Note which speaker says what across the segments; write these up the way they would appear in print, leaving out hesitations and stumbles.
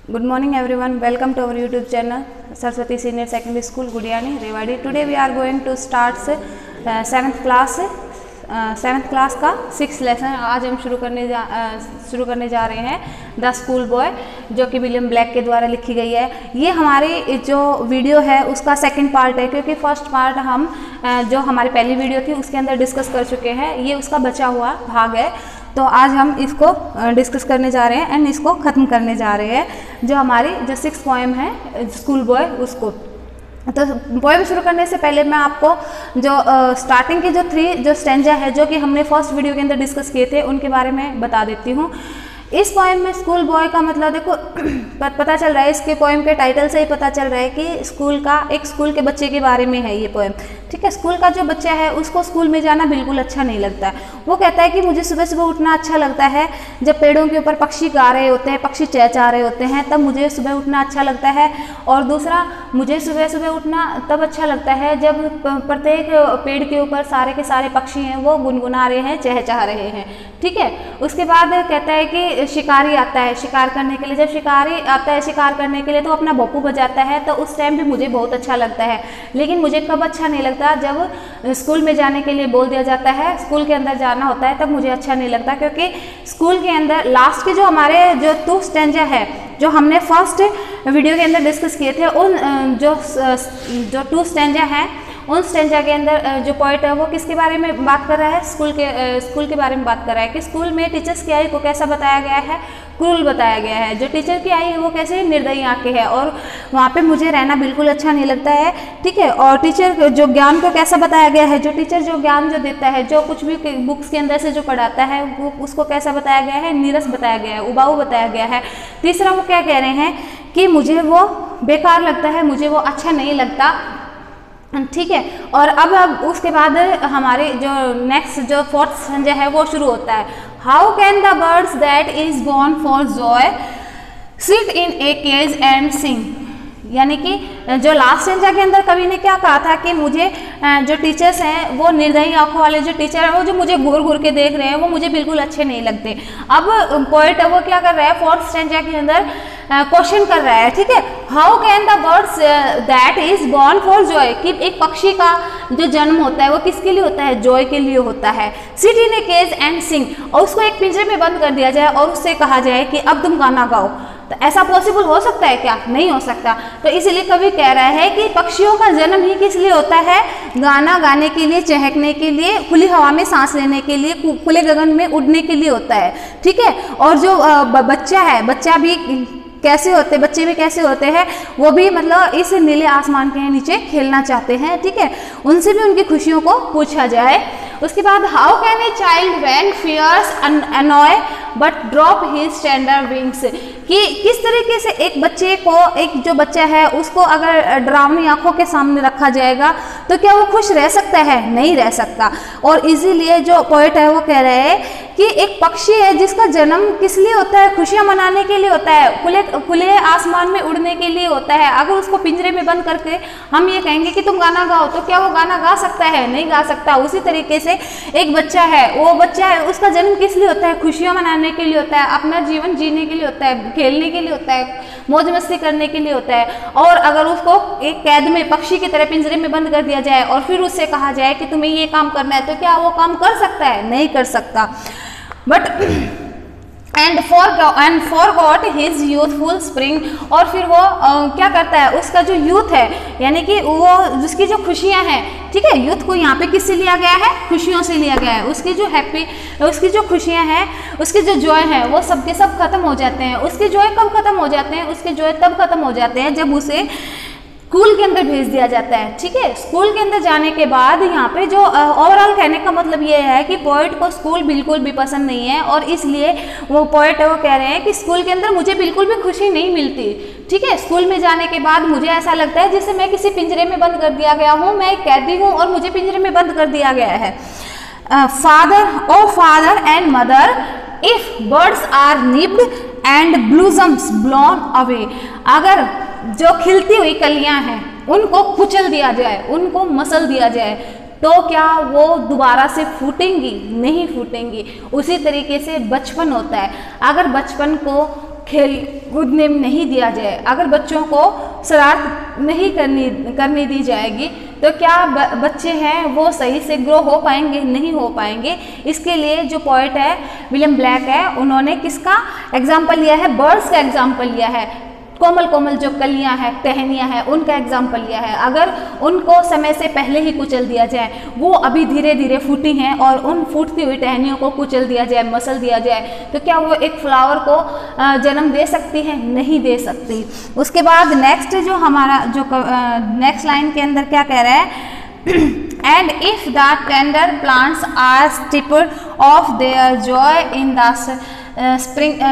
Speaker 1: Good morning everyone, welcome to our YouTube channel Saraswati Senior Secondary School Gudiani Rewari. Today we are going to start 7th class का 6th lesson आज हम शुरू करने जा रहे हैं द स्कूल बॉय, जो कि विलियम ब्लैक के द्वारा लिखी गई है। ये हमारी जो वीडियो है उसका सेकंड पार्ट है, क्योंकि फर्स्ट पार्ट हम जो हमारी पहली वीडियो थी उसके अंदर डिस्कस कर चुके हैं। ये उसका बचा हुआ भाग है, तो आज हम इसको डिस्कस करने जा रहे हैं एंड इसको ख़त्म करने जा रहे हैं। जो हमारी जो 6th पोएम है स्कूल बॉय, उसको तो पोएम शुरू करने से पहले मैं आपको जो स्टार्टिंग के जो 3 जो स्टेंजा है जो कि हमने फर्स्ट वीडियो के अंदर डिस्कस किए थे उनके बारे में बता देती हूँ। इस पोएम में स्कूल बॉय का मतलब देखो पता चल रहा है, इसके पोएम के टाइटल से ही पता चल रहा है कि एक स्कूल के बच्चे के बारे में है ये पोएम। ठीक है, स्कूल का जो बच्चा है उसको स्कूल में जाना बिल्कुल अच्छा नहीं लगता है। वो कहता है कि मुझे सुबह सुबह उठना अच्छा लगता है, जब पेड़ों के ऊपर पक्षी गा रहे होते हैं, पक्षी चहचहा रहे होते हैं, तब मुझे सुबह उठना अच्छा लगता है। और दूसरा, मुझे सुबह सुबह उठना तब अच्छा लगता है जब प्रत्येक पेड़ के ऊपर सारे के सारे पक्षी हैं वो गुनगुना रहे हैं, चहचहा रहे हैं। ठीक है, उसके बाद कहता है कि शिकारी आता है शिकार करने के लिए। जब शिकारी आता है शिकार करने के लिए तो अपना भोंपू बजाता है, तो उस टाइम भी मुझे बहुत अच्छा लगता है। लेकिन मुझे कब अच्छा नहीं लगता, जब स्कूल में जाने के लिए बोल दिया जाता है, स्कूल के अंदर जाना होता है, तब मुझे अच्छा नहीं लगता। क्योंकि स्कूल के अंदर लास्ट के जो हमारे जो 2 स्टेंजा है जो हमने फर्स्ट वीडियो के अंदर डिस्कस किए थे, उन जो 2 स्टेंजा हैं उन स्टेंजा के अंदर जो पोएट है वो किसके बारे में बात कर रहा है, स्कूल के बारे में बात कर रहा है कि स्कूल में टीचर्स की आई को कैसा बताया गया है, क्रूल बताया गया है। जो टीचर की आई है वो कैसे निर्दयी आंखें है, और वहाँ पे मुझे रहना बिल्कुल अच्छा नहीं लगता है। ठीक है, और टीचर जो ज्ञान को कैसा बताया गया है, जो टीचर जो ज्ञान जो देता है, जो कुछ भी बुक्स के अंदर से जो पढ़ाता है वो उसको कैसा बताया गया है, नीरस बताया गया है, उबाऊ बताया गया है। तीसरा, वो क्या कह रहे हैं कि मुझे वो बेकार लगता है, मुझे वो अच्छा नहीं लगता। ठीक है, और अब उसके बाद हमारे जो नेक्स्ट जो 4th स्टेंजा है वो शुरू होता है। How can the birds that is born for joy sit in a cage and sing. यानी कि जो लास्ट स्टेंजा के अंदर कवि ने क्या कहा था कि मुझे जो टीचर्स हैं वो निर्दयी आंखों वाले जो टीचर हैं वो जो मुझे घूर घूर के देख रहे हैं वो मुझे बिल्कुल अच्छे नहीं लगते। अब पोएट वो क्या कर रहा है, 4th स्टेंजा के अंदर क्वेश्चन कर रहा है। ठीक है, how can the birds that is born for joy, कि एक पक्षी का जो जन्म होता है वो किसके लिए होता है, जॉय के लिए होता है। Sit in a cage and sing, और उसको एक पिंजरे में बंद कर दिया जाए और उससे कहा जाए कि अब तुम गाना गाओ, तो ऐसा पॉसिबल हो सकता है क्या? नहीं हो सकता। तो इसलिए कवि कह रहा है कि पक्षियों का जन्म ही किस लिए होता है, गाना गाने के लिए, चहकने के लिए, खुली हवा में सांस लेने के लिए, खुले गगन में उड़ने के लिए होता है। ठीक है, और जो बच्चा है, बच्चा भी कैसे होते, बच्चे भी कैसे होते हैं, वो भी मतलब इस नीले आसमान के नीचे खेलना चाहते हैं। ठीक है, उनसे भी उनकी खुशियों को पूछा जाए। उसके बाद, how can a child when fears annoy but drop his tender wings, कि किस तरीके से एक बच्चे को, एक जो बच्चा है उसको अगर डरावनी आंखों के सामने रखा जाएगा तो क्या वो खुश रह सकता है? नहीं रह सकता। और इसीलिए जो पोएट है वो कह रहे हैं कि एक पक्षी है जिसका जन्म किस लिए होता है, खुशियां मनाने के लिए होता है, खुले आसमान में उड़ने के लिए होता है। अगर उसको पिंजरे में बंद करके हम ये कहेंगे कि तुम गाना गाओ, तो क्या वो गाना गा सकता है? नहीं गा सकता। उसी तरीके से एक बच्चा है, वो बच्चा है उसका जन्म किस लिए होता है, खुशियां मनाने के लिए होता है, अपना जीवन जीने के लिए होता है, खेलने के लिए होता है, मौज मस्ती करने के लिए होता है। और अगर उसको एक कैद में पक्षी की तरह पिंजरे में बंद कर दिया जाए और फिर उससे कहा जाए कि तुम्हें ये काम करना है, तो क्या वो काम कर सकता है? नहीं कर सकता। But and forgot his youthful spring, और फिर वो क्या करता है, उसका जो यूथ है, यानी कि वो जिसकी जो खुशियां हैं, ठीक है, यूथ को यहाँ पे किससे लिया गया है, खुशियों से लिया गया है। उसकी जो खुशियां हैं, उसके जो जॉय है वो सब के सब खत्म हो जाते हैं। उसके जॉय कब खत्म हो जाते हैं? उसके जॉय तब खत्म हो जाते हैं जब उसे स्कूल के अंदर भेज दिया जाता है। ठीक है, स्कूल के अंदर जाने के बाद यहाँ पे जो ओवरऑल कहने का मतलब ये है कि पोएट को स्कूल बिल्कुल भी पसंद नहीं है, और इसलिए वो पोएट है वो कह रहे हैं कि स्कूल के अंदर मुझे बिल्कुल भी खुशी नहीं मिलती। ठीक है, स्कूल में जाने के बाद मुझे ऐसा लगता है जैसे मैं किसी पिंजरे में बंद कर दिया गया हूँ, मैं एक कैदी हूँ और मुझे पिंजरे में बंद कर दिया गया है। Father and mother, if birds are nipped and blossoms blown away, अगर जो खिलती हुई कलियां हैं उनको कुचल दिया जाए, उनको मसल दिया जाए, तो क्या वो दोबारा से फूटेंगी? नहीं फूटेंगी। उसी तरीके से बचपन होता है, अगर बचपन को खेल कूदने में नहीं दिया जाए, अगर बच्चों को शरारत नहीं करनी दी जाएगी तो क्या बच्चे हैं वो सही से ग्रो हो पाएंगे? नहीं हो पाएंगे। इसके लिए जो पोएट है विलियम ब्लैक है, उन्होंने किसका एग्जाम्पल लिया है? बर्ड्स का एग्जाम्पल लिया है। कोमल कोमल जो कलियां हैं, टहनियां हैं, उनका एग्जाम्पल लिया है। अगर उनको समय से पहले ही कुचल दिया जाए, वो अभी धीरे धीरे फूटी हैं और उन फूटती हुई टहनियों को कुचल दिया जाए, मसल दिया जाए, तो क्या वो एक फ्लावर को जन्म दे सकती है? नहीं दे सकती। उसके बाद नेक्स्ट जो हमारा जो नेक्स्ट लाइन के अंदर क्या कह रहा है? And if the tender plants are stripped of their joy in the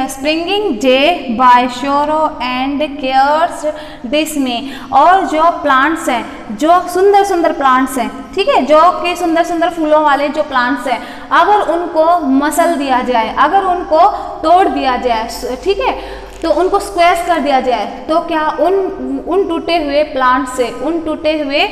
Speaker 1: springing day by sorrow and cares dismay, और जो प्लांट्स हैं, जो सुंदर सुंदर प्लांट्स हैं, ठीक है, जो कि सुंदर सुंदर फूलों वाले जो प्लांट्स हैं, अगर उनको मसल दिया जाए, अगर उनको तोड़ दिया जाए, ठीक है, तो उनको स्क्वैश कर दिया जाए, तो क्या उन टूटे हुए प्लांट से, उन टूटे हुए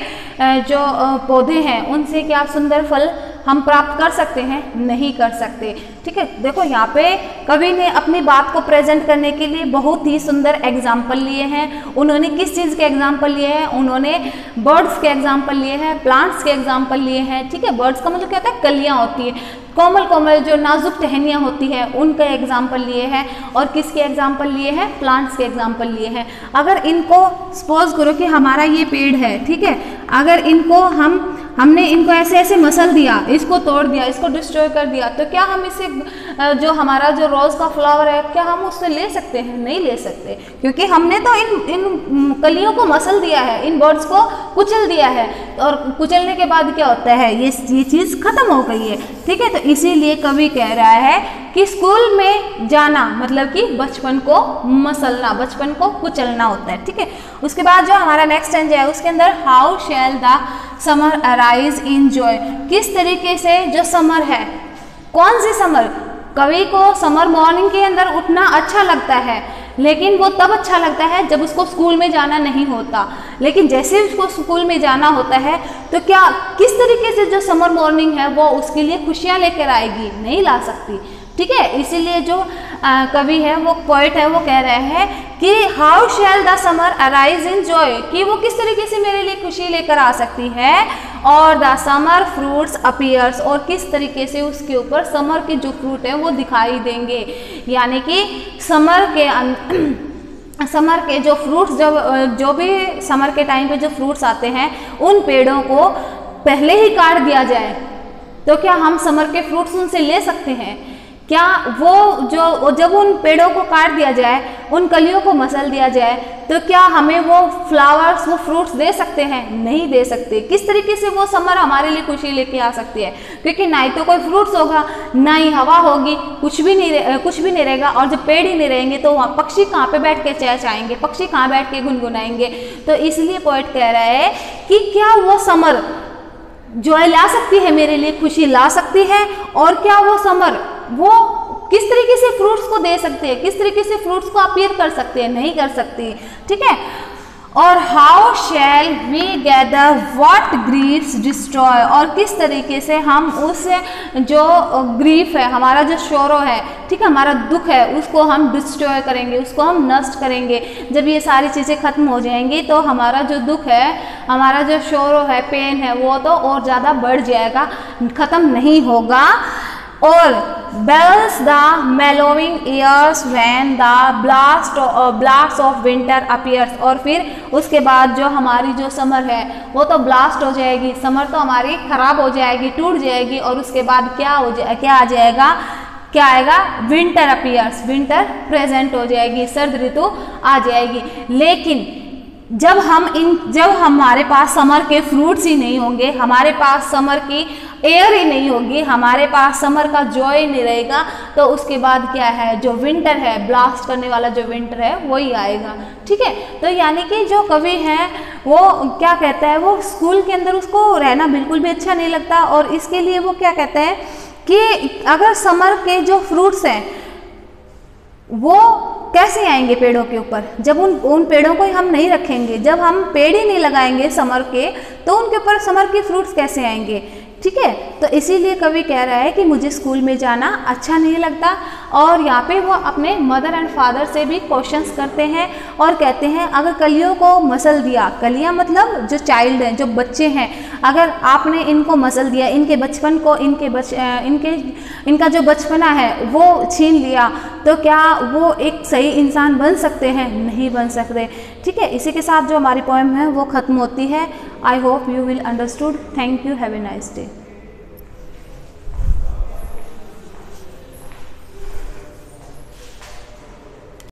Speaker 1: जो पौधे हैं, उनसे क्या सुंदर फल हम प्राप्त कर सकते हैं? नहीं कर सकते। ठीक है, देखो यहाँ पे कवि ने अपनी बात को प्रेजेंट करने के लिए बहुत ही सुंदर एग्जाम्पल लिए हैं। उन्होंने किस चीज़ के एग्जाम्पल लिए हैं? उन्होंने बर्ड्स के एग्जाम्पल लिए हैं, प्लांट्स के एग्जाम्पल लिए हैं। ठीक है, बर्ड्स का मतलब क्या होता है? कलियाँ होती है, कोमल कोमल जो नाजुक टहनियाँ होती है, उनका एग्जाम्पल लिए हैं। और किसके एग्जाम्पल लिए हैं? प्लांट्स के एग्जाम्पल लिए हैं। अगर इनको सपोज करो कि हमारा ये पेड़ है, ठीक है, अगर इनको हमने इनको ऐसे ऐसे मसल दिया, इसको तोड़ दिया, इसको डिस्ट्रॉय कर दिया, तो क्या हम इसे जो हमारा जो रोज़ का फ्लावर है, क्या हम उससे ले सकते हैं? नहीं ले सकते, क्योंकि हमने तो इन कलियों को मसल दिया है, इन बर्ड्स को कुचल दिया है, और कुचलने के बाद क्या होता है? ये चीज़ खत्म हो गई है। ठीक है, तो इसीलिए कवि कह रहा है कि स्कूल में जाना मतलब कि बचपन को मसलना, बचपन को कुचलना होता है। ठीक है, उसके बाद जो हमारा नेक्स्ट स्टेंजा है उसके अंदर how shell the summer arise in joy, किस तरीके से जो समर है, कौन सी समर? कवि को समर मॉर्निंग के अंदर उठना अच्छा लगता है, लेकिन वो तब अच्छा लगता है जब उसको स्कूल में जाना नहीं होता। लेकिन जैसे उसको स्कूल में जाना होता है तो क्या किस तरीके से जो समर मॉर्निंग है वो उसके लिए खुशियाँ लेकर आएगी? नहीं ला सकती। ठीक है, इसीलिए जो कवि है, वो पोएट है, वो कह रहे हैं कि how shell the summer arise in joy, कि वो किस तरीके से मेरे लिए खुशी लेकर आ सकती है। और द समर फ्रूट्स अपीयर्स, और किस तरीके से उसके ऊपर समर के जो फ्रूट हैं वो दिखाई देंगे। यानी कि समर के जो फ्रूट्स, जो भी समर के टाइम पे जो फ्रूट्स आते हैं, उन पेड़ों को पहले ही काट दिया जाए तो क्या हम समर के फ्रूट्स उनसे ले सकते हैं? क्या वो जब उन पेड़ों को काट दिया जाए, उन कलियों को मसल दिया जाए, तो क्या हमें वो फ्लावर्स, वो फ्रूट्स दे सकते हैं? नहीं दे सकते। किस तरीके से वो समर हमारे लिए खुशी लेके आ सकती है? क्योंकि ना ही तो कोई फ्रूट्स होगा, ना ही हवा होगी, कुछ भी नहीं रहेगा। और जब पेड़ ही नहीं रहेंगे तो वहाँ पक्षी कहाँ पे बैठ के चहचहाएंगे, पक्षी कहाँ बैठ के गुनगुनाएंगे? तो इसलिए पोएट कह रहा है कि क्या वो समर जॉय ला सकती है, मेरे लिए खुशी ला सकती है? और क्या वो समर वो किस तरीके से फ्रूट्स को दे सकते हैं, किस तरीके से फ्रूट्स को अपीयर कर सकते हैं? नहीं कर सकती। ठीक है, और how shall we gather what griefs destroy, और किस तरीके से हम उस जो ग्रीफ है, हमारा जो शोरो है, ठीक है, हमारा दुख है, उसको हम डिस्ट्रॉय करेंगे, उसको हम नष्ट करेंगे। जब ये सारी चीज़ें खत्म हो जाएंगी तो हमारा जो दुख है, हमारा जो शोरो है, पेन है, वो तो और ज़्यादा बढ़ जाएगा, ख़त्म नहीं होगा। और bells the mellowing ears when the blast of winter appears, और फिर उसके बाद जो हमारी जो समर है वो तो ब्लास्ट हो जाएगी, समर तो हमारी खराब हो जाएगी, टूट जाएगी। और उसके बाद क्या आ जाएगा? क्या आएगा? विंटर अपीयर्स, विंटर प्रेजेंट हो जाएगी, सर्द ऋतु आ जाएगी। लेकिन जब हमारे पास समर के फ्रूट्स ही नहीं होंगे, हमारे पास समर की एयर ही नहीं होगी, हमारे पास समर का जॉय ही नहीं रहेगा, तो उसके बाद क्या है? जो विंटर है, ब्लास्ट करने वाला जो विंटर है वही आएगा। ठीक है, तो यानी कि जो कवि हैं वो क्या कहता है, वो स्कूल के अंदर उसको रहना बिल्कुल भी अच्छा नहीं लगता। और इसके लिए वो क्या कहता है कि अगर समर के जो फ्रूट्स हैं वो कैसे आएंगे पेड़ों के ऊपर? जब उन पेड़ों को हम नहीं रखेंगे, जब हम पेड़ ही नहीं लगाएंगे समर के, तो उनके ऊपर समर के फ्रूट्स कैसे आएंगे? ठीक है, तो इसीलिए कवि कह रहा है कि मुझे स्कूल में जाना अच्छा नहीं लगता। और यहाँ पे वो अपने मदर एंड फादर से भी क्वेश्चंस करते हैं और कहते हैं अगर कलियों को मसल दिया, कलियाँ मतलब जो चाइल्ड हैं, जो बच्चे हैं, अगर आपने इनको मसल दिया, इनके बचपन को, इनका जो बचपना है वो छीन लिया, तो क्या वो एक सही इंसान बन सकते हैं? नहीं बन सकते। ठीक है, इसी के साथ जो हमारी पोएम है वो ख़त्म होती है। I hope you will understood. Thank you, have a nice day.